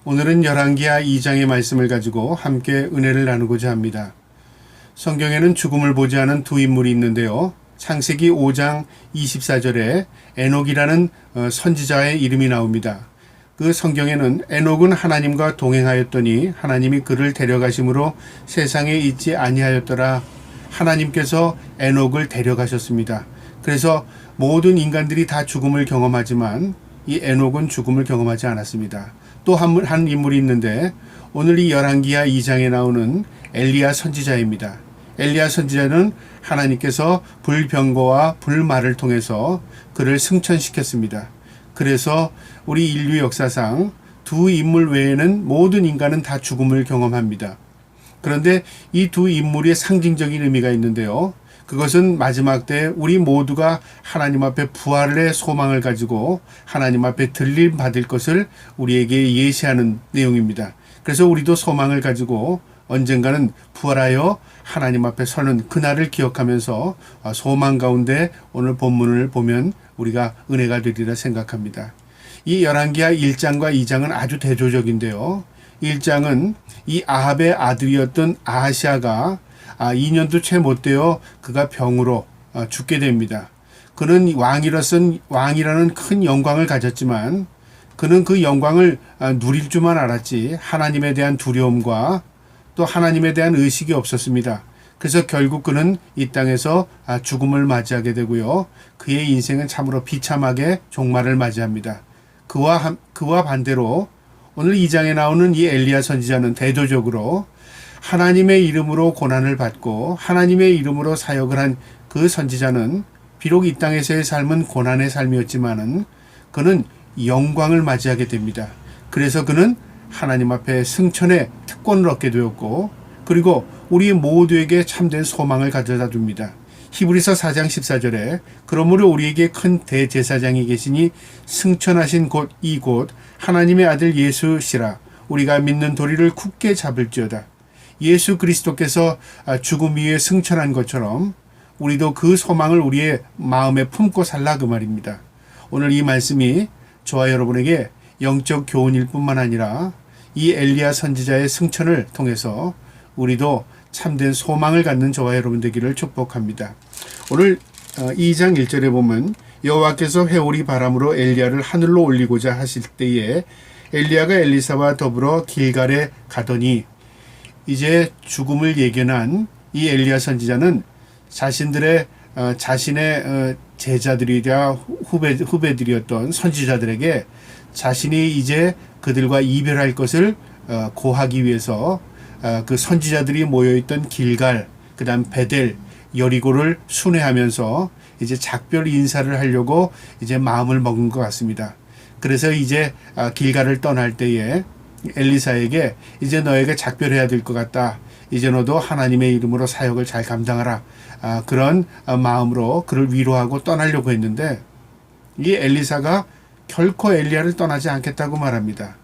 오늘은 열왕기하 2장의 말씀을 가지고 함께 은혜를 나누고자 합니다. 성경에는 죽음을 보지 않은 두 인물이 있는데요. 창세기 5장 24절에 에녹이라는 선지자의 이름이 나옵니다. 그 성경에는 에녹은 하나님과 동행하였더니 하나님이 그를 데려가심으로 세상에 있지 아니하였더라. 하나님께서 에녹을 데려가셨습니다. 그래서 모든 인간들이 다 죽음을 경험하지만 이 에녹은 죽음을 경험하지 않았습니다. 또 한 인물이 있는데 오늘 이 열왕기하 2장에 나오는 엘리야 선지자입니다. 엘리야 선지자는 하나님께서 불병거와 불말을 통해서 그를 승천시켰습니다. 그래서 우리 인류 역사상 두 인물 외에는 모든 인간은 다 죽음을 경험합니다. 그런데 이 두 인물의 상징적인 의미가 있는데요. 그것은 마지막 때 우리 모두가 하나님 앞에 부활의 소망을 가지고 하나님 앞에 들림 받을 것을 우리에게 예시하는 내용입니다. 그래서 우리도 소망을 가지고 언젠가는 부활하여 하나님 앞에 서는 그날을 기억하면서 소망 가운데 오늘 본문을 보면 우리가 은혜가 되리라 생각합니다. 이 열왕기하 1장과 2장은 아주 대조적인데요. 1장은 이 아합의 아들이었던 아하시아가 2년도 채 못 되어 그가 병으로 죽게 됩니다. 그는 왕이라는 큰 영광을 가졌지만 그는 그 영광을 누릴 줄만 알았지 하나님에 대한 두려움과 또 하나님에 대한 의식이 없었습니다. 그래서 결국 그는 이 땅에서 죽음을 맞이하게 되고요. 그의 인생은 참으로 비참하게 종말을 맞이합니다. 그와 반대로 오늘 2장에 나오는 이 엘리야 선지자는 대조적으로 하나님의 이름으로 고난을 받고 하나님의 이름으로 사역을 한 그 선지자는 비록 이 땅에서의 삶은 고난의 삶이었지만은 그는 영광을 맞이하게 됩니다. 그래서 그는 하나님 앞에 승천의 특권을 얻게 되었고 그리고 우리 모두에게 참된 소망을 가져다 줍니다. 히브리서 4장 14절에 그러므로 우리에게 큰 대제사장이 계시니 승천하신 이곳 하나님의 아들 예수시라. 우리가 믿는 도리를 굳게 잡을지어다. 예수 그리스도께서 죽음 위에 승천한 것처럼 우리도 그 소망을 우리의 마음에 품고 살라 그 말입니다. 오늘 이 말씀이 저와 여러분에게 영적 교훈일 뿐만 아니라 이 엘리야 선지자의 승천을 통해서 우리도 참된 소망을 갖는 저와 여러분 되기를 축복합니다. 오늘 2장 1절에 보면 여호와께서 회오리 바람으로 엘리야를 하늘로 올리고자 하실 때에 엘리야가 엘리사와 더불어 길갈에 가더니 이제 죽음을 예견한 이 엘리야 선지자는 자신의 제자들이자 후배들이었던 선지자들에게 자신이 이제 그들과 이별할 것을 고하기 위해서 그 선지자들이 모여있던 길갈, 그 다음 베델, 여리고를 순회하면서 이제 작별 인사를 하려고 이제 마음을 먹은 것 같습니다. 그래서 이제 길갈을 떠날 때에 엘리사에게 이제 너에게 작별해야 될 것 같다. 이제 너도 하나님의 이름으로 사역을 잘 감당하라. 그런 마음으로 그를 위로하고 떠나려고 했는데 이 엘리사가 결코 엘리야를 떠나지 않겠다고 말합니다.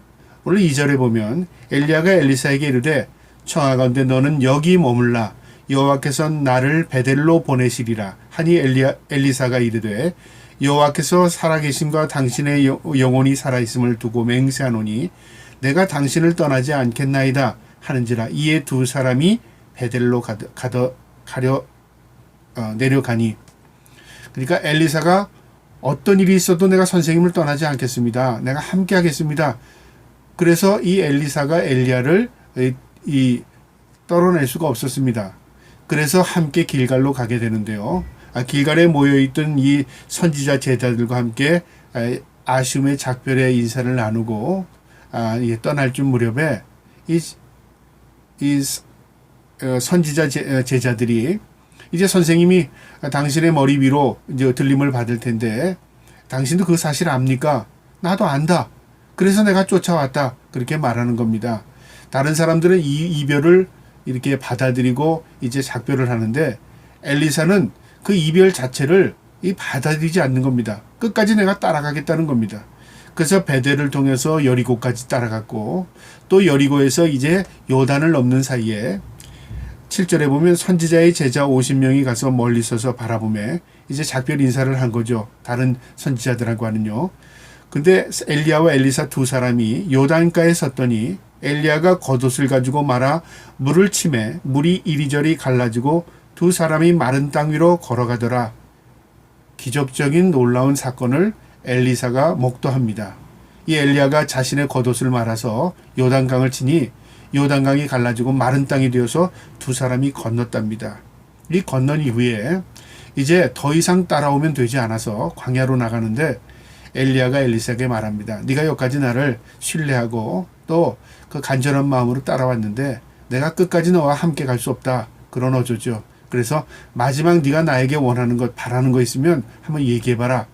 오늘 2절에 보면 엘리야가 엘리사에게 이르되 청하건대 너는 여기 머물라. 여호와께서 나를 베델로 보내시리라. 하니 엘리사가 이르되 여호와께서 살아계심과 당신의 영혼이 살아있음을 두고 맹세하노니 내가 당신을 떠나지 않겠나이다 하는지라. 이에 두 사람이 베델로 내려가니 그러니까 엘리사가 어떤 일이 있어도 내가 선생님을 떠나지 않겠습니다. 내가 함께 하겠습니다. 그래서 이 엘리사가 엘리야를 떨어낼 수가 없었습니다. 그래서 함께 길갈로 가게 되는데요. 길갈에 모여있던 이 선지자 제자들과 함께 아쉬움의 작별의 인사를 나누고 떠날 줄 무렵에 이 선지자 제자들이 이제 선생님이 당신의 머리 위로 이제 들림을 받을 텐데 당신도 그 사실 압니까? 나도 안다. 그래서 내가 쫓아왔다. 그렇게 말하는 겁니다. 다른 사람들은 이 이별을 이렇게 받아들이고 이제 작별을 하는데 엘리사는 그 이별 자체를 받아들이지 않는 겁니다. 끝까지 내가 따라가겠다는 겁니다. 그래서 베델을 통해서 여리고까지 따라갔고 또 여리고에서 이제 요단을 넘는 사이에 7절에 보면 선지자의 제자 50명이 가서 멀리 서서 바라보며 이제 작별 인사를 한 거죠. 다른 선지자들하고는요. 근데 엘리야와 엘리사 두 사람이 요단가에 섰더니 엘리야가 겉옷을 가지고 말아 물을 치매 물이 이리저리 갈라지고 두 사람이 마른 땅 위로 걸어가더라. 기적적인 놀라운 사건을 엘리사가 목도합니다. 이 엘리야가 자신의 겉옷을 말아서 요단강을 치니 요단강이 갈라지고 마른 땅이 되어서 두 사람이 건넜답니다. 이 건넌 이후에 이제 더 이상 따라오면 되지 않아서 광야로 나가는데 엘리야가 엘리사에게 말합니다. 네가 여기까지 나를 신뢰하고 또 그 간절한 마음으로 따라왔는데 내가 끝까지 너와 함께 갈 수 없다. 그런 어조죠. 그래서 마지막 네가 나에게 원하는 것 바라는 거 있으면 한번 얘기해봐라.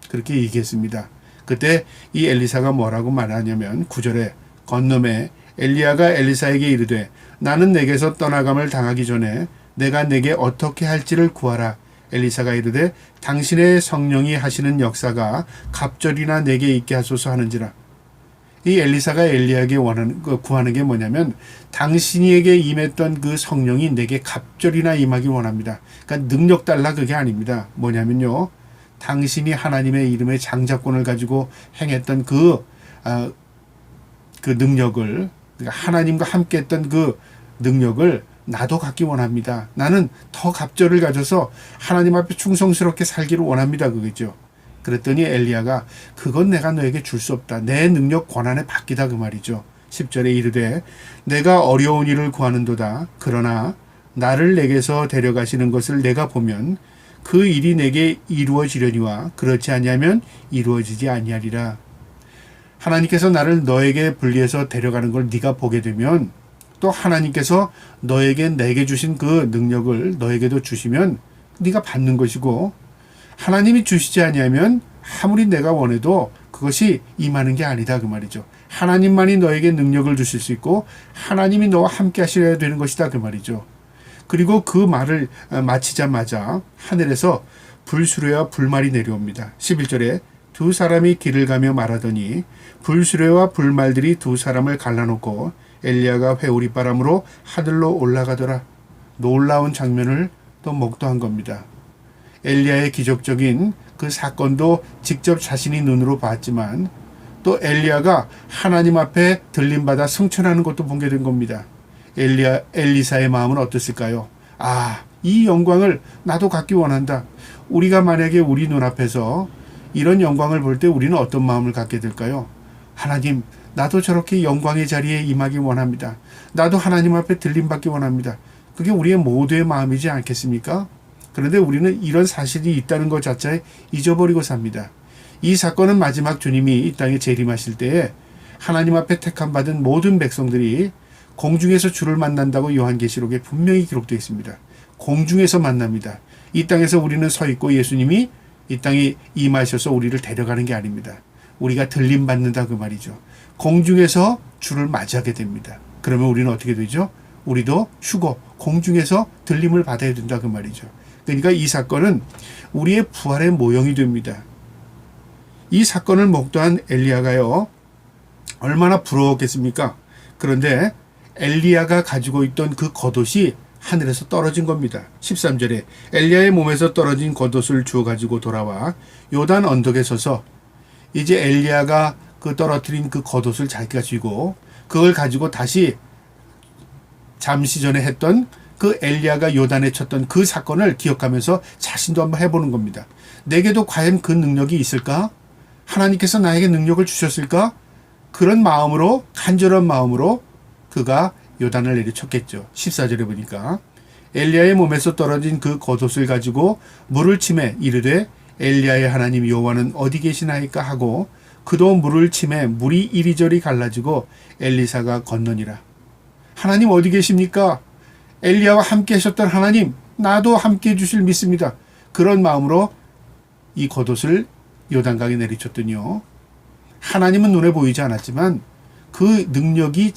그렇게 얘기했습니다. 그때 이 엘리사가 뭐라고 말하냐면 9절에 건너매 엘리야가 엘리사에게 이르되 나는 내게서 떠나감을 당하기 전에 내가 내게 어떻게 할지를 구하라. 엘리사가 이르되 당신의 성령이 하시는 역사가 갑절이나 내게 있게 하소서 하는지라. 이 엘리사가 엘리야에게 구하는 게 뭐냐면 당신에게 임했던 그 성령이 내게 갑절이나 임하기 원합니다. 그러니까 능력 달라 그게 아닙니다. 뭐냐면요. 당신이 하나님의 이름의 장자권을 가지고 행했던 그 능력을, 그러니까 하나님과 함께 했던 그 능력을 나도 갖기 원합니다. 나는 더 갑절을 가져서 하나님 앞에 충성스럽게 살기를 원합니다. 그거죠. 그랬더니 엘리야가 그건 내가 너에게 줄 수 없다. 내 능력 권한에 바뀌다 그 말이죠. 10절에 이르되 내가 어려운 일을 구하는도다. 그러나 나를 내게서 데려가시는 것을 내가 보면 그 일이 내게 이루어지려니와 그렇지 아니하면 이루어지지 아니하리라. 하나님께서 나를 너에게 분리해서 데려가는 걸 네가 보게 되면 또 하나님께서 내게 주신 그 능력을 너에게도 주시면 네가 받는 것이고 하나님이 주시지 아니하면 아무리 내가 원해도 그것이 임하는 게 아니다 그 말이죠. 하나님만이 너에게 능력을 주실 수 있고 하나님이 너와 함께 하셔야 되는 것이다 그 말이죠. 그리고 그 말을 마치자마자 하늘에서 불수레와 불말이 내려옵니다. 11절에 두 사람이 길을 가며 말하더니 불수레와 불말들이 두 사람을 갈라놓고 엘리야가 회오리 바람으로 하늘로 올라가더라. 놀라운 장면을 또 목도한 겁니다. 엘리야의 기적적인 그 사건도 직접 자신이 눈으로 봤지만 또 엘리야가 하나님 앞에 들림받아 승천하는 것도 보게 된 겁니다. 엘리사의 마음은 어땠을까요? 이 영광을 나도 갖기 원한다. 우리가 만약에 우리 눈앞에서 이런 영광을 볼 때 우리는 어떤 마음을 갖게 될까요? 하나님, 나도 저렇게 영광의 자리에 임하기 원합니다. 나도 하나님 앞에 들림받기 원합니다. 그게 우리의 모두의 마음이지 않겠습니까? 그런데 우리는 이런 사실이 있다는 것 자체에 잊어버리고 삽니다. 이 사건은 마지막 주님이 이 땅에 재림하실 때에 하나님 앞에 택함받은 모든 백성들이 공중에서 주를 만난다고 요한계시록에 분명히 기록되어 있습니다. 공중에서 만납니다. 이 땅에서 우리는 서 있고 예수님이 이 땅에 임하셔서 우리를 데려가는 게 아닙니다. 우리가 들림받는다 그 말이죠. 공중에서 주를 맞이하게 됩니다. 그러면 우리는 어떻게 되죠? 우리도 휴거, 공중에서 들림을 받아야 된다 그 말이죠. 그러니까 이 사건은 우리의 부활의 모형이 됩니다. 이 사건을 목도한 엘리야가요, 얼마나 부러웠겠습니까? 그런데 엘리야가 가지고 있던 그 겉옷이 하늘에서 떨어진 겁니다. 13절에 엘리야의 몸에서 떨어진 겉옷을 주워 가지고 돌아와 요단 언덕에 서서 이제 엘리야가 그 떨어뜨린 그 겉옷을 자기가 쥐고 그걸 가지고 다시 잠시 전에 했던 그 엘리야가 요단에 쳤던 그 사건을 기억하면서 자신도 한번 해보는 겁니다. 내게도 과연 그 능력이 있을까? 하나님께서 나에게 능력을 주셨을까? 그런 마음으로, 간절한 마음으로 그가 요단을 내리쳤겠죠. 14절에 보니까 엘리야의 몸에서 떨어진 그 겉옷을 가지고 물을 치매 이르되 엘리야의 하나님 여호와는 어디 계시나이까 하고 그도 물을 치매 물이 이리저리 갈라지고 엘리사가 건너니라. 하나님 어디 계십니까? 엘리야와 함께 하셨던 하나님, 나도 함께 해주실 믿습니다. 그런 마음으로 이 겉옷을 요단강에 내리쳤더니요, 하나님은 눈에 보이지 않았지만 그 능력이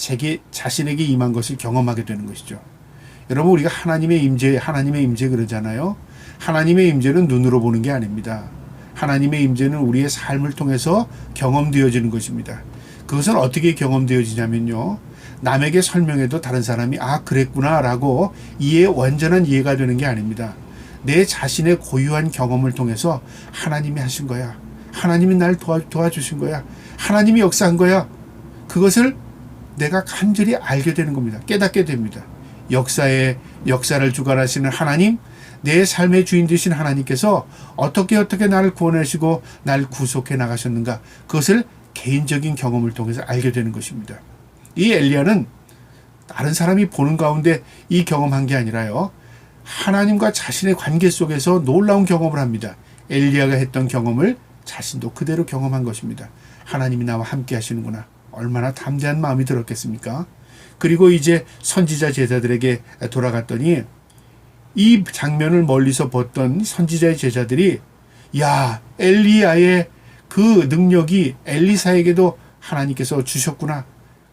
자신에게 임한 것을 경험하게 되는 것이죠. 여러분, 우리가 하나님의 임재 그러잖아요. 하나님의 임재는 눈으로 보는 게 아닙니다. 하나님의 임재는 우리의 삶을 통해서 경험되어지는 것입니다. 그것은 어떻게 경험되어지냐면요, 남에게 설명해도 다른 사람이 그랬구나 라고 완전한 이해가 되는 게 아닙니다. 내 자신의 고유한 경험을 통해서 하나님이 하신 거야. 하나님이 날 도와주신 거야. 하나님이 역사한 거야. 그것을 내가 간절히 알게 되는 겁니다. 깨닫게 됩니다. 역사를 주관하시는 하나님, 내 삶의 주인 되신 하나님께서 어떻게 나를 구원하시고 날 구속해 나가셨는가, 그것을 개인적인 경험을 통해서 알게 되는 것입니다. 이 엘리야는 다른 사람이 보는 가운데 이 경험한 게 아니라요, 하나님과 자신의 관계 속에서 놀라운 경험을 합니다. 엘리야가 했던 경험을 자신도 그대로 경험한 것입니다. 하나님이 나와 함께 하시는구나. 얼마나 담대한 마음이 들었겠습니까? 그리고 이제 선지자 제자들에게 돌아갔더니 이 장면을 멀리서 봤던 선지자의 제자들이, 야, 엘리야의 그 능력이 엘리사에게도 하나님께서 주셨구나.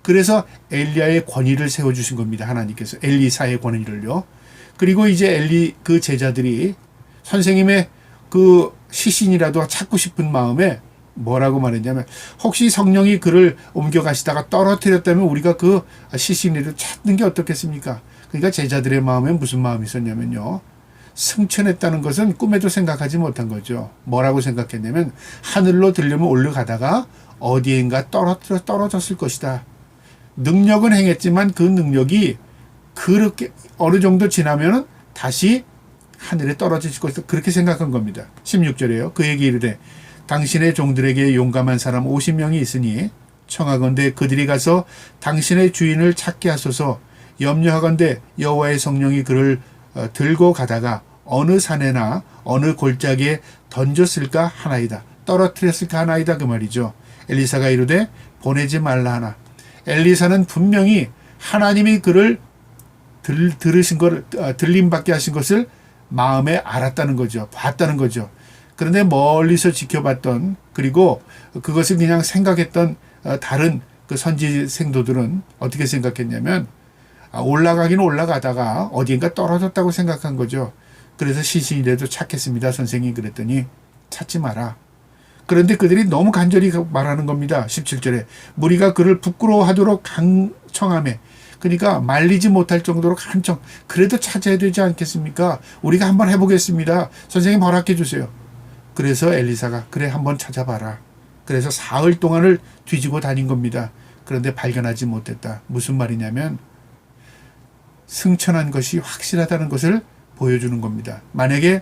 그래서 엘리야의 권위를 세워주신 겁니다. 하나님께서 엘리사의 권위를요. 그리고 이제 그 제자들이 선생님의 그 시신이라도 찾고 싶은 마음에 뭐라고 말했냐면, 혹시 성령이 그를 옮겨가시다가 떨어뜨렸다면 우리가 그 시신을 찾는 게 어떻겠습니까? 그러니까 제자들의 마음에 무슨 마음이 있었냐면요, 승천했다는 것은 꿈에도 생각하지 못한 거죠. 뭐라고 생각했냐면, 하늘로 들려면 올라가다가 어디엔가 떨어졌을 것이다. 능력은 행했지만 그 능력이 그렇게 어느 정도 지나면은 다시 하늘에 떨어질 것이다. 그렇게 생각한 겁니다. 16절에요. 그에게 이르되, 당신의 종들에게 용감한 사람 50명이 있으니 청하건대 그들이 가서 당신의 주인을 찾게 하소서. 염려하건대 여호와의 성령이 그를 들고 가다가 어느 산에나 어느 골짜기에 던졌을까 하나이다. 떨어뜨렸을까 하나이다. 그 말이죠. 엘리사가 이르되 보내지 말라 하나. 엘리사는 분명히 하나님이 그를 들으신 걸, 들림받게 하신 것을 마음에 알았다는 거죠. 봤다는 거죠. 그런데 멀리서 지켜봤던, 그리고 그것을 그냥 생각했던 다른 그 선지 생도들은 어떻게 생각했냐면, 올라가기는 올라가다가 어딘가 떨어졌다고 생각한 거죠. 그래서 시신이라도 찾겠습니다, 선생님. 그랬더니 찾지 마라. 그런데 그들이 너무 간절히 말하는 겁니다. 17절에 무리가 그를 부끄러워하도록 강청하매, 그러니까 말리지 못할 정도로 간청, 그래도 찾아야 되지 않겠습니까? 우리가 한번 해보겠습니다. 선생님 허락해 주세요. 그래서 엘리사가 그래 한번 찾아봐라. 그래서 사흘 동안을 뒤지고 다닌 겁니다. 그런데 발견하지 못했다. 무슨 말이냐면 승천한 것이 확실하다는 것을 보여주는 겁니다. 만약에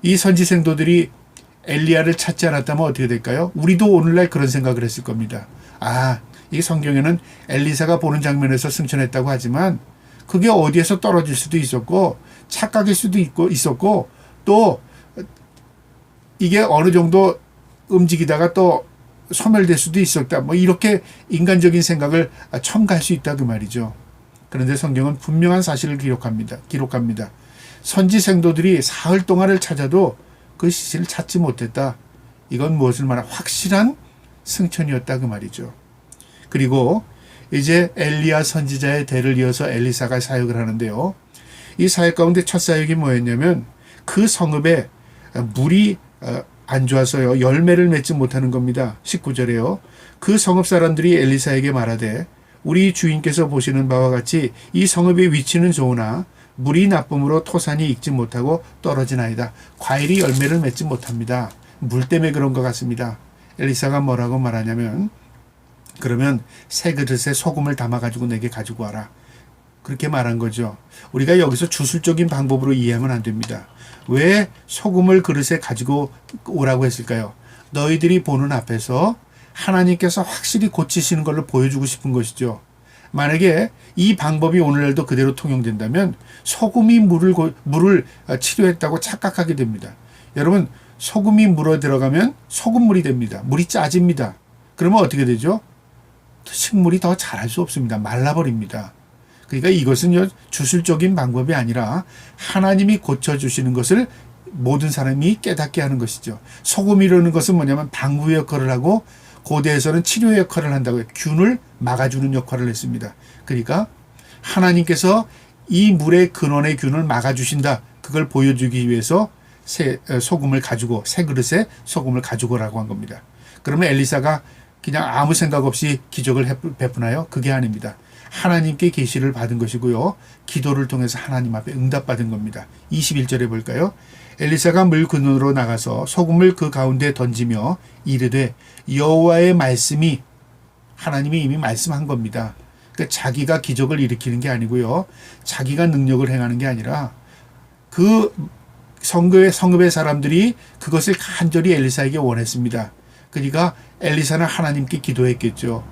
이 선지생도들이 엘리야를 찾지 않았다면 어떻게 될까요? 우리도 오늘날 그런 생각을 했을 겁니다. 이 성경에는 엘리사가 보는 장면에서 승천했다고 하지만 그게 어디에서 떨어질 수도 있었고 착각일 수도 있었고 또 이게 어느 정도 움직이다가 또 소멸될 수도 있었다. 뭐 이렇게 인간적인 생각을 첨가할 수 있다 그 말이죠. 그런데 성경은 분명한 사실을 기록합니다. 선지 생도들이 사흘 동안을 찾아도 그 시신을 찾지 못했다. 이건 무엇을 말하는 확실한 승천이었다 그 말이죠. 그리고 이제 엘리야 선지자의 대를 이어서 엘리사가 사역을 하는데요. 이 사역 가운데 첫 사역이 뭐였냐면 그 성읍에 물이 안 좋아서요 열매를 맺지 못하는 겁니다. 19절에요. 그 성읍 사람들이 엘리사에게 말하되 우리 주인께서 보시는 바와 같이 이 성읍의 위치는 좋으나 물이 나쁨으로 토산이 익지 못하고 떨어지나이다. 과일이 열매를 맺지 못합니다. 물 때문에 그런 것 같습니다. 엘리사가 뭐라고 말하냐면 그러면 새 그릇에 소금을 담아가지고 내게 가지고 와라. 그렇게 말한 거죠. 우리가 여기서 주술적인 방법으로 이해하면 안 됩니다. 왜 소금을 그릇에 가지고 오라고 했을까요? 너희들이 보는 앞에서 하나님께서 확실히 고치시는 걸로 보여주고 싶은 것이죠. 만약에 이 방법이 오늘날도 그대로 통용된다면 소금이 물을 치료했다고 착각하게 됩니다. 여러분, 소금이 물어 들어가면 소금물이 됩니다. 물이 짜집니다. 그러면 어떻게 되죠? 식물이 더 자랄 수 없습니다. 말라버립니다. 그러니까 이것은 주술적인 방법이 아니라 하나님이 고쳐주시는 것을 모든 사람이 깨닫게 하는 것이죠. 소금이라는 것은 뭐냐면 방부의 역할을 하고 고대에서는 치료의 역할을 한다고요. 균을 막아주는 역할을 했습니다. 그러니까 하나님께서 이 물의 근원의 균을 막아주신다. 그걸 보여주기 위해서 소금을 가지고 새 그릇에 소금을 가지고 오라고 한 겁니다. 그러면 엘리사가 그냥 아무 생각 없이 기적을 베푸나요? 그게 아닙니다. 하나님께 계시를 받은 것이고요. 기도를 통해서 하나님 앞에 응답받은 겁니다. 21절에 볼까요? 엘리사가 물 근원으로 나가서 소금을 그 가운데 던지며 이르되 여호와의 말씀이, 하나님이 이미 말씀한 겁니다. 그러니까 자기가 기적을 일으키는 게 아니고요. 자기가 능력을 행하는 게 아니라 그 성읍의 사람들이 그것을 간절히 엘리사에게 원했습니다. 그러니까 엘리사는 하나님께 기도했겠죠.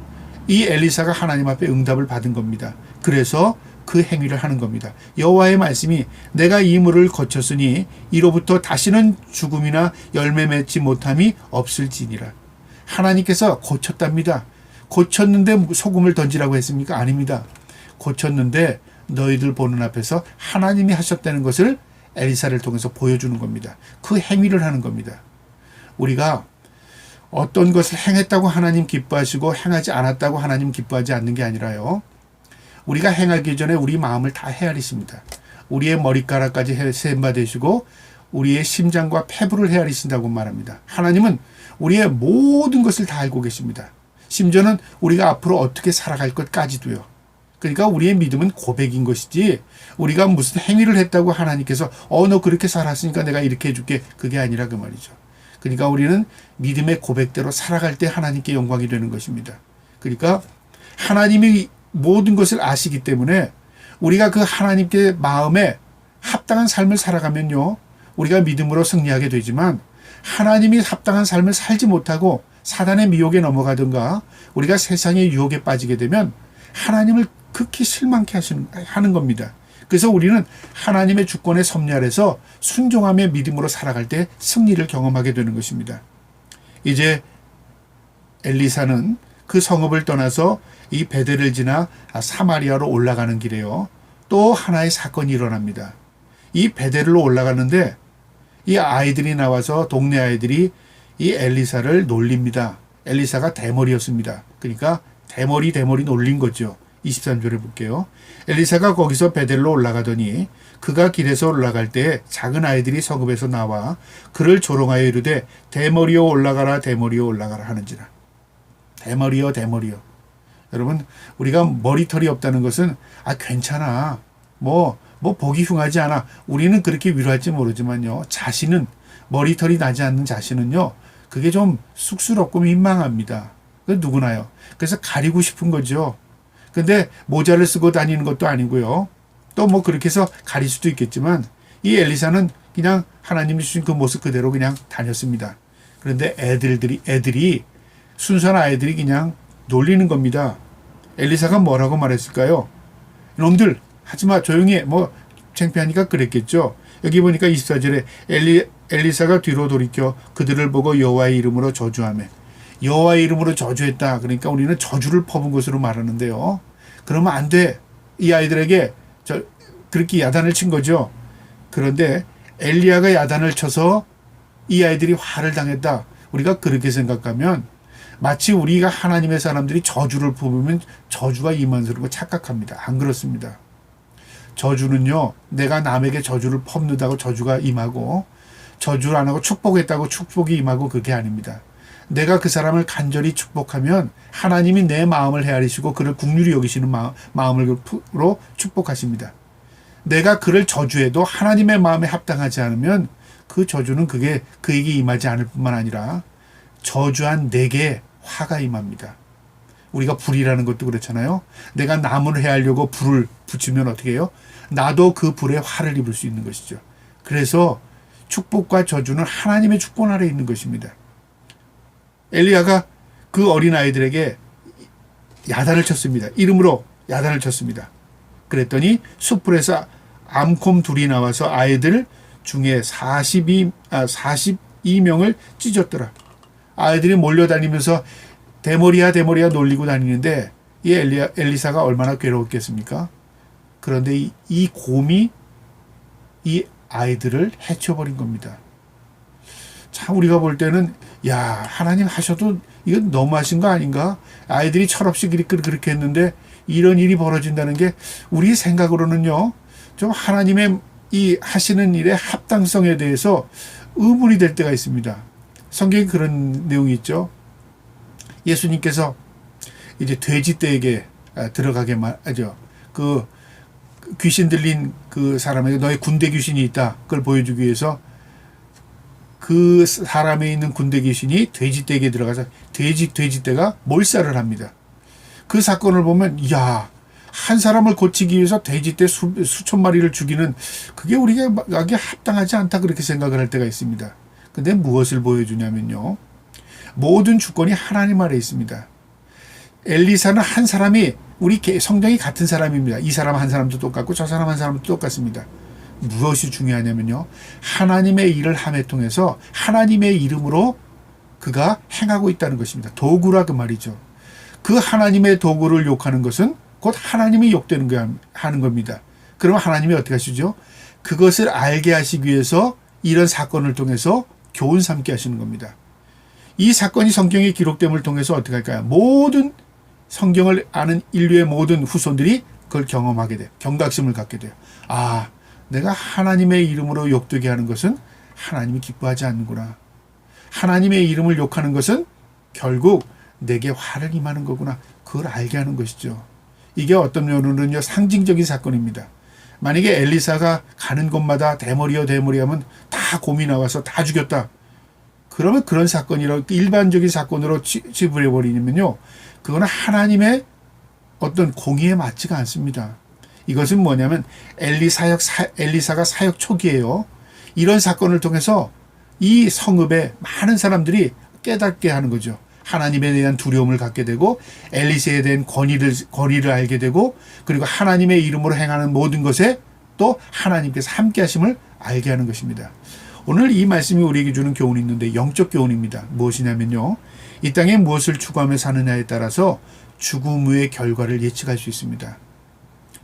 이 엘리사가 하나님 앞에 응답을 받은 겁니다. 그래서 그 행위를 하는 겁니다. 여호와의 말씀이 내가 이 물을 거쳤으니 이로부터 다시는 죽음이나 열매 맺지 못함이 없을지니라. 하나님께서 고쳤답니다. 고쳤는데 소금을 던지라고 했습니까? 아닙니다. 고쳤는데 너희들 보는 앞에서 하나님이 하셨다는 것을 엘리사를 통해서 보여주는 겁니다. 그 행위를 하는 겁니다. 우리가 어떤 것을 행했다고 하나님 기뻐하시고 행하지 않았다고 하나님 기뻐하지 않는 게 아니라요. 우리가 행하기 전에 우리 마음을 다 헤아리십니다. 우리의 머리카락까지 세마 되시고 우리의 심장과 폐부를 헤아리신다고 말합니다. 하나님은 우리의 모든 것을 다 알고 계십니다. 심지어는 우리가 앞으로 어떻게 살아갈 것까지도요. 그러니까 우리의 믿음은 고백인 것이지 우리가 무슨 행위를 했다고 하나님께서 너 그렇게 살았으니까 내가 이렇게 해줄게, 그게 아니라 그 말이죠. 그러니까 우리는 믿음의 고백대로 살아갈 때 하나님께 영광이 되는 것입니다. 그러니까 하나님이 모든 것을 아시기 때문에 우리가 그 하나님께 마음에 합당한 삶을 살아가면요, 우리가 믿음으로 승리하게 되지만 하나님이 합당한 삶을 살지 못하고 사단의 미혹에 넘어가든가 우리가 세상의 유혹에 빠지게 되면 하나님을 극히 실망케 하는 겁니다. 그래서 우리는 하나님의 주권의 섭리 아래서 순종하며 믿음으로 살아갈 때 승리를 경험하게 되는 것입니다. 이제 엘리사는 그 성읍을 떠나서 이 베델을 지나 사마리아로 올라가는 길에요. 또 하나의 사건이 일어납니다. 이 베델로 올라가는데 이 아이들이 나와서 동네 아이들이 이 엘리사를 놀립니다. 엘리사가 대머리였습니다. 그러니까 대머리 놀린 거죠. 23절에 볼게요. 엘리사가 거기서 베델로 올라가더니 그가 길에서 올라갈 때 작은 아이들이 성읍에서 나와 그를 조롱하여 이르되 대머리여 올라가라 대머리여 올라가라 하는지라. 대머리여. 여러분, 우리가 머리털이 없다는 것은 괜찮아, 뭐 보기 흉하지 않아, 우리는 그렇게 위로할지 모르지만요, 자신은 머리털이 나지 않는 자신은요, 그게 좀 쑥스럽고 민망합니다. 그 누구나요. 그래서 가리고 싶은 거죠. 근데 모자를 쓰고 다니는 것도 아니고요. 또 뭐 그렇게 해서 가릴 수도 있겠지만 이 엘리사는 그냥 하나님이 주신 그 모습 그대로 그냥 다녔습니다. 그런데 애들이 순수한 아이들이 그냥 놀리는 겁니다. 엘리사가 뭐라고 말했을까요? 이놈들 하지마, 조용히 해. 뭐 창피하니까 그랬겠죠. 여기 보니까 24절에 엘리사가 뒤로 돌이켜 그들을 보고 여호와의 이름으로 저주하며, 여호와의 이름으로 저주했다. 그러니까 우리는 저주를 퍼본 것으로 말하는데요. 그러면 안 돼. 이 아이들에게 그렇게 야단을 친 거죠. 그런데 엘리야가 야단을 쳐서 이 아이들이 화를 당했다. 우리가 그렇게 생각하면 마치 우리가 하나님의 사람들이 저주를 퍼부으면 저주가 임한스러운 착각합니다. 안 그렇습니다. 저주는요, 내가 남에게 저주를 퍼붓는다고 저주가 임하고, 저주를 안 하고 축복했다고 축복이 임하고, 그게 아닙니다. 내가 그 사람을 간절히 축복하면 하나님이 내 마음을 헤아리시고 그를 긍휼히 여기시는 마음으로 축복하십니다. 내가 그를 저주해도 하나님의 마음에 합당하지 않으면 그 저주는 그게 그에게 임하지 않을 뿐만 아니라 저주한 내게 화가 임합니다. 우리가 불이라는 것도 그렇잖아요. 내가 나무를 해하려고 불을 붙이면 어떻게 해요? 나도 그 불에 화를 입을 수 있는 것이죠. 그래서 축복과 저주는 하나님의 주권 아래 있는 것입니다. 엘리야가 그 어린아이들에게 야단을 쳤습니다. 이름으로 야단을 쳤습니다. 그랬더니 숯불에서 암콤 둘이 나와서 아이들 중에 42명을 찢었더라. 아이들이 몰려다니면서 대머리야 놀리고 다니는데 이 엘리사가 얼마나 괴로웠겠습니까? 그런데 이 곰이 이 아이들을 해쳐버린 겁니다. 참 우리가 볼 때는 하나님 하셔도 이건 너무하신 거 아닌가? 아이들이 철없이 그렇게 했는데 이런 일이 벌어진다는 게 우리 생각으로는요, 좀 하나님의 이 하시는 일의 합당성에 대해서 의문이 될 때가 있습니다. 성경에 그런 내용이 있죠. 예수님께서 이제 돼지떼에게 들어가게 말하죠. 그 귀신 들린 그 사람에게 너의 군대 귀신이 있다. 그걸 보여주기 위해서 그 사람에 있는 군대 귀신이 돼지떼에게 들어가서 돼지떼가 몰살을 합니다. 그 사건을 보면 한 사람을 고치기 위해서 돼지떼 수천 마리를 죽이는 그게 우리에게 합당하지 않다 그렇게 생각을 할 때가 있습니다. 근데 무엇을 보여주냐면요. 모든 주권이 하나님 아래 있습니다. 엘리사는 한 사람이 우리 성경이 같은 사람입니다. 이 사람 한 사람도 똑같고 저 사람 한 사람도 똑같습니다. 무엇이 중요하냐면요. 하나님의 일을 함에 통해서 하나님의 이름으로 그가 행하고 있다는 것입니다. 도구라 그 말이죠. 그 하나님의 도구를 욕하는 것은 곧 하나님이 욕되는 하는 겁니다. 그러면 하나님이 어떻게 하시죠? 그것을 알게 하시기 위해서 이런 사건을 통해서 교훈 삼게 하시는 겁니다. 이 사건이 성경에 기록됨을 통해서 어떻게 할까요? 모든 성경을 아는 인류의 모든 후손들이 그걸 경험하게 돼요. 경각심을 갖게 돼요. 내가 하나님의 이름으로 욕되게 하는 것은 하나님이 기뻐하지 않는구나. 하나님의 이름을 욕하는 것은 결국 내게 화를 임하는 거구나. 그걸 알게 하는 것이죠. 이게 어떤 면으로는요, 상징적인 사건입니다. 만약에 엘리사가 가는 곳마다 대머리여 하면 다 곰이 나와서 다 죽였다. 그러면 그런 사건이라고 일반적인 사건으로 지불해버리면요. 그거는 하나님의 어떤 공의에 맞지가 않습니다. 이것은 뭐냐면 엘리사가 사역 초기에요. 이런 사건을 통해서 이 성읍에 많은 사람들이 깨닫게 하는 거죠. 하나님에 대한 두려움을 갖게 되고 엘리사에 대한 권위를 알게 되고 그리고 하나님의 이름으로 행하는 모든 것에 또 하나님께서 함께 하심을 알게 하는 것입니다. 오늘 이 말씀이 우리에게 주는 교훈이 있는데 영적 교훈입니다. 무엇이냐면요. 이 땅에 무엇을 추구하며 사느냐에 따라서 죽음 후의 결과를 예측할 수 있습니다.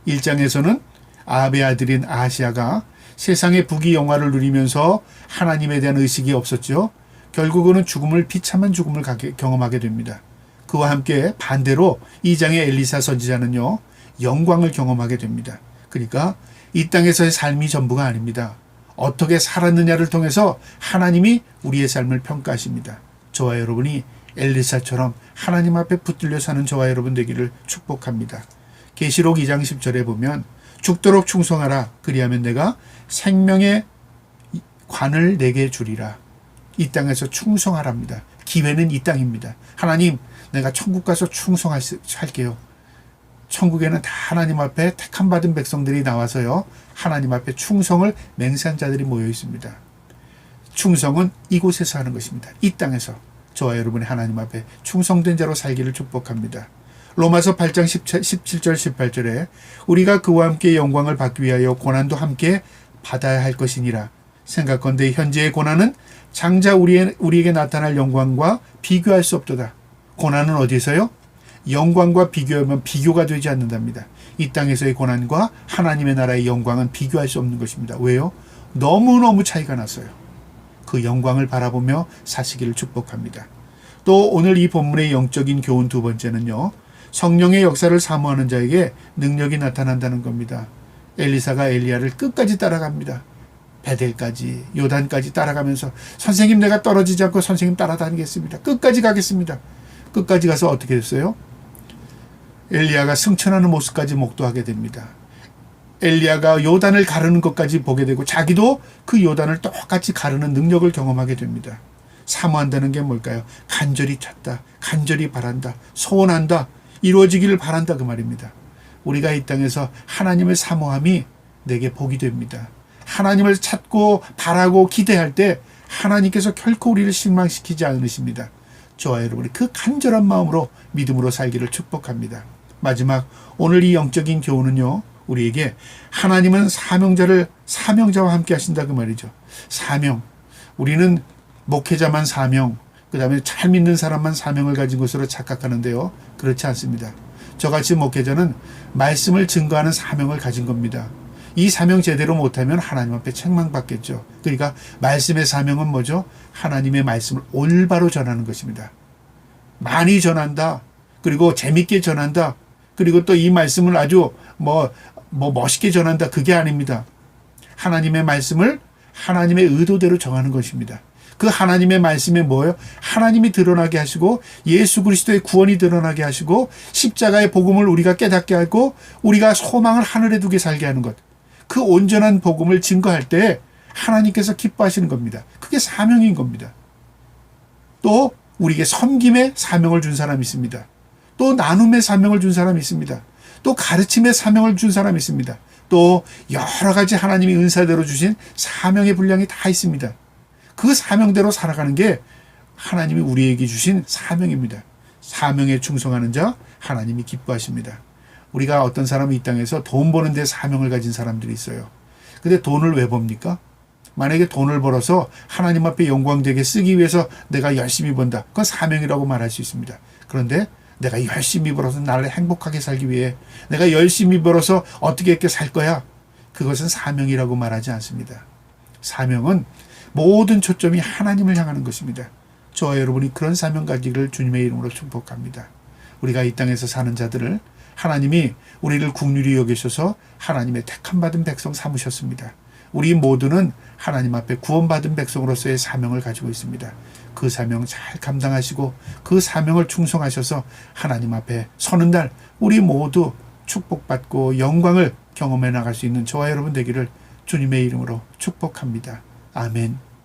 1장에서는 아합의 아들인 아하시아가 세상의 부귀영화를 누리면서 하나님에 대한 의식이 없었죠. 결국은 비참한 죽음을 경험하게 됩니다. 그와 함께 반대로 2장의 엘리사 선지자는요. 영광을 경험하게 됩니다. 그러니까 이 땅에서의 삶이 전부가 아닙니다. 어떻게 살았느냐를 통해서 하나님이 우리의 삶을 평가하십니다. 저와 여러분이 엘리사처럼 하나님 앞에 붙들려 사는 저와 여러분 되기를 축복합니다. 계시록 2장 10절에 보면 죽도록 충성하라. 그리하면 내가 생명의 관을 내게 주리라. 이 땅에서 충성하랍니다. 기회는 이 땅입니다. 하나님, 내가 천국 가서 충성할게요. 천국에는 다 하나님 앞에 택함 받은 백성들이 나와서요. 하나님 앞에 충성을 맹세한 자들이 모여 있습니다. 충성은 이곳에서 하는 것입니다. 이 땅에서 저와 여러분의 하나님 앞에 충성된 자로 살기를 축복합니다. 로마서 8장 17절 18절에 우리가 그와 함께 영광을 받기 위하여 고난도 함께 받아야 할 것이니라. 생각건대 현재의 고난은 장차 우리에게 나타날 영광과 비교할 수 없도다. 고난은 어디서요? 영광과 비교하면 비교가 되지 않는답니다. 이 땅에서의 고난과 하나님의 나라의 영광은 비교할 수 없는 것입니다. 왜요? 너무너무 차이가 났어요. 그 영광을 바라보며 사시기를 축복합니다. 또 오늘 이 본문의 영적인 교훈 두 번째는요. 성령의 역사를 사모하는 자에게 능력이 나타난다는 겁니다. 엘리사가 엘리야를 끝까지 따라갑니다. 베델까지 요단까지 따라가면서 선생님 내가 떨어지지 않고 선생님 따라다니겠습니다. 끝까지 가겠습니다. 끝까지 가서 어떻게 됐어요? 엘리야가 승천하는 모습까지 목도하게 됩니다. 엘리야가 요단을 가르는 것까지 보게 되고 자기도 그 요단을 똑같이 가르는 능력을 경험하게 됩니다. 사모한다는 게 뭘까요? 간절히 찾다, 간절히 바란다, 소원한다, 이루어지기를 바란다 그 말입니다. 우리가 이 땅에서 하나님을 사모함이 내게 복이 됩니다. 하나님을 찾고 바라고 기대할 때 하나님께서 결코 우리를 실망시키지 않으십니다. 저와 여러분이 그 간절한 마음으로 믿음으로 살기를 축복합니다. 마지막 오늘 이 영적인 교훈은요. 우리에게 하나님은 사명자와 함께 하신다 그 말이죠. 사명. 우리는 목회자만 사명, 그 다음에 잘 믿는 사람만 사명을 가진 것으로 착각하는데요. 그렇지 않습니다. 저같이 목회자는 말씀을 증거하는 사명을 가진 겁니다. 이 사명 제대로 못하면 하나님 앞에 책망받겠죠. 그러니까 말씀의 사명은 뭐죠? 하나님의 말씀을 올바로 전하는 것입니다. 많이 전한다. 그리고 재밌게 전한다. 그리고 또 이 말씀을 아주 멋있게 전한다. 그게 아닙니다. 하나님의 말씀을 하나님의 의도대로 정하는 것입니다. 그 하나님의 말씀에 뭐예요? 하나님이 드러나게 하시고 예수 그리스도의 구원이 드러나게 하시고 십자가의 복음을 우리가 깨닫게 하고 우리가 소망을 하늘에 두게 살게 하는 것. 그 온전한 복음을 증거할 때 하나님께서 기뻐하시는 겁니다. 그게 사명인 겁니다. 또 우리에게 섬김의 사명을 준 사람이 있습니다. 또 나눔의 사명을 준 사람이 있습니다. 또 가르침의 사명을 준 사람이 있습니다. 또 여러 가지 하나님이 은사대로 주신 사명의 분량이 다 있습니다. 그 사명대로 살아가는 게 하나님이 우리에게 주신 사명입니다. 사명에 충성하는 자 하나님이 기뻐하십니다. 우리가 어떤 사람이 이 땅에서 돈 버는 데 사명을 가진 사람들이 있어요. 근데 돈을 왜 법니까? 만약에 돈을 벌어서 하나님 앞에 영광되게 쓰기 위해서 내가 열심히 번다. 그건 사명이라고 말할 수 있습니다. 그런데 내가 열심히 벌어서 나를 행복하게 살기 위해 내가 열심히 벌어서 어떻게 이렇게 살 거야? 그것은 사명이라고 말하지 않습니다. 사명은 모든 초점이 하나님을 향하는 것입니다. 저와 여러분이 그런 사명 가지기를 주님의 이름으로 축복합니다. 우리가 이 땅에서 사는 자들을 하나님이 우리를 긍휼히 여기셔서 하나님의 택함받은 백성 삼으셨습니다. 우리 모두는 하나님 앞에 구원받은 백성으로서의 사명을 가지고 있습니다. 그 사명 잘 감당하시고 그 사명을 충성하셔서 하나님 앞에 서는 날 우리 모두 축복받고 영광을 경험해 나갈 수 있는 저와 여러분 되기를 주님의 이름으로 축복합니다. 아멘.